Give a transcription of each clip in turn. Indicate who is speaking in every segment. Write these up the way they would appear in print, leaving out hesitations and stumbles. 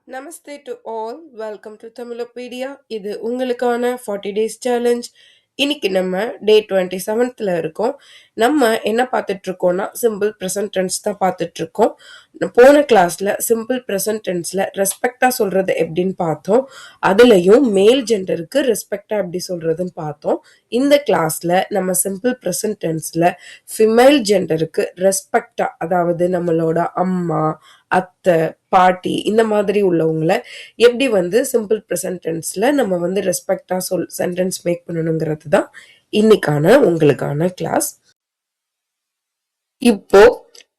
Speaker 1: Namaste to all. Welcome to Tamilopedia. இது உங்களுக்கான 40 days challenge. இன்னைக்கு நம்ம டே 27th இருக்கோம். நம்ம என்ன பார்த்துட்டு இருக்கோம்னா சிம்பிள் ப்ரெசன்ட் டென்ஸ் தான் பார்த்துட்டு இருக்கோம். போன கிளாஸ்ல சிம்பிள் ப்ரெசன்ட் டென்ஸ்ல ரெஸ்பெக்டா சொல்றது எப்படின்னு பார்த்தோம். அதுலயும் மேல் ஜெண்டருக்கு ரெஸ்பெக்டா எப்படி சொல்றதுன்னு பார்த்தோம். இந்த கிளாஸ்ல நம்ம சிம்பிள் ப்ரெசன்ட் டென்ஸ்ல ஃபிமேல் ஜெண்டருக்கு ரெஸ்பெக்டா, அதாவது நம்மளோட அம்மா, அத்தை, பாட்டி இந்த மாதிரி உள்ளவங்கள எப்படி சிம்பிள் ப்ரெசன்ட் டென்ஸ்ல நம்ம ரெஸ்பெக்டா சென்டென்ஸ் மேக் பண்ணணுங்கிறது தான் இன்னைக்கான உங்களுக்கான கிளாஸ். இப்போ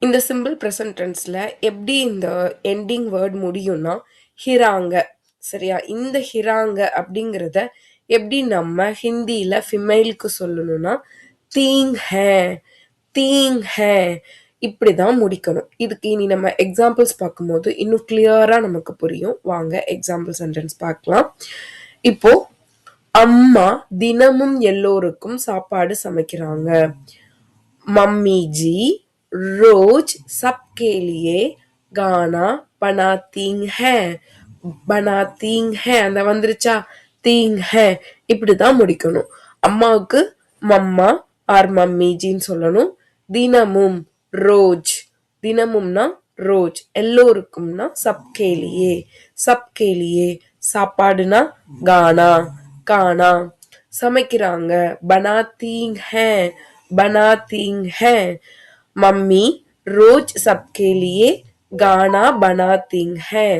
Speaker 1: இந்த சிம்பிள் ப்ரெசன்ட் டென்ஸ்ல எப்படி இந்த எண்டிங் வேர்ட் முடியும்னா ஹிராங்க. சரியா? இந்த ஹிராங்க அப்படிங்கிறத எப்படி நம்ம ஹிந்தியில ஃபிமேலுக்கு சொல்லணும்னா தீங் ஹே, தீங் ஹே, இப்படிதான் முடிக்கணும். இதுக்கு இனி நம்ம எக்ஸாம்பிள்ஸ் பார்க்கும்போது இன்னும் கிளியரா நமக்கு புரியும். வாங்க எக்ஸாம்பிள் சென்டென்ஸ் பார்க்கலாம். இப்போ அம்மா தினமும் எல்லோருக்கும் சாப்பாடு சமைக்கிறாங்க. मम्मी जी रोज सबके लिए गाना बनाती हैं. அந்த வந்துருச்சா? தீங் ஹே, இப்படிதான் முடிக்கணும். அம்மாவுக்கு மம்மா ஆர் மம்மி ஜின்னு சொல்லணும். தினமும் ரோஜ், தினமும்னா ரோஜ், எல்லோருக்கும்னா சப்கேலியே, சப்கேலியே, சாப்பாடுனா கானா, கானா, சமைக்கிறாங்க பனாத்தீங் ஹே, बनाती हैं. मम्मी रोज सबके लिए गाना बनाती हैं.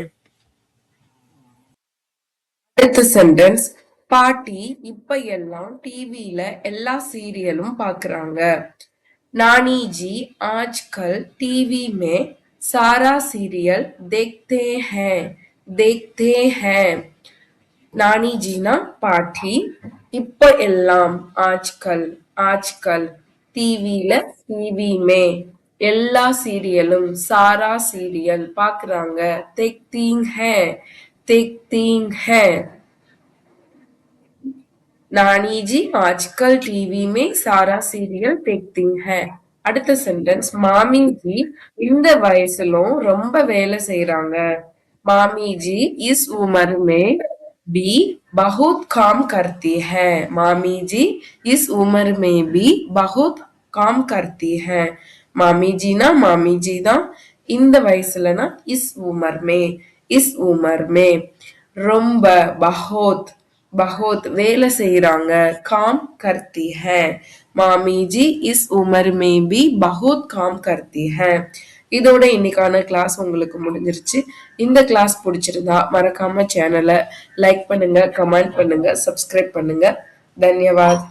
Speaker 1: அடுத்த சென்டென்ஸ், பாட்டி இப்ப எல்லாம் டிவில எல்லா சீரியலும் பாக்குறாங்க. नानी जी आजकल टीवी में सारा सीरियल देखते हैं, देखते हैं. नानी जी ना பாட்டி, இப்ப எல்லாம் ஆஜ்கல், ஆஜ்கல், டிவில டிவி மே, எல்லா சீரியலும் சாரா சீரியல் பாக்குறாங்க. தேக்தீங் ஹே, தேக்தீங் ஹே. नानी जी आजकल टीवी में सारा सीरियल देखती है. அடுத்த சென்டென்ஸ், மாமி ஜி இந்த வயசுலும் ரொம்ப வேலை செய்யறாங்க. மாமி ஜி இஸ் உமர் மே भी बहुत काम करती है. मामी जी इस उम्र में भी बहुत काम करती है. मामी जी ना मामी जी தான், இந்த வயசுலனா இஸ் உமர் மே, இஸ் உமர் மே, ரொம்ப பஹோத், பஹோத் வேலை செய்யறாங்க. काम करती है. मामी जी इस उम्र में भी बहुत काम करती है. இதோட இன்னைக்கான கிளாஸ் உங்களுக்கு முடிஞ்சிருச்சு. இந்த கிளாஸ் பிடிச்சிருந்தா மறக்காம சேனலை லைக் பண்ணுங்க, கமெண்ட் பண்ணுங்க, சப்ஸ்கிரைப் பண்ணுங்க. தன்யவாத்.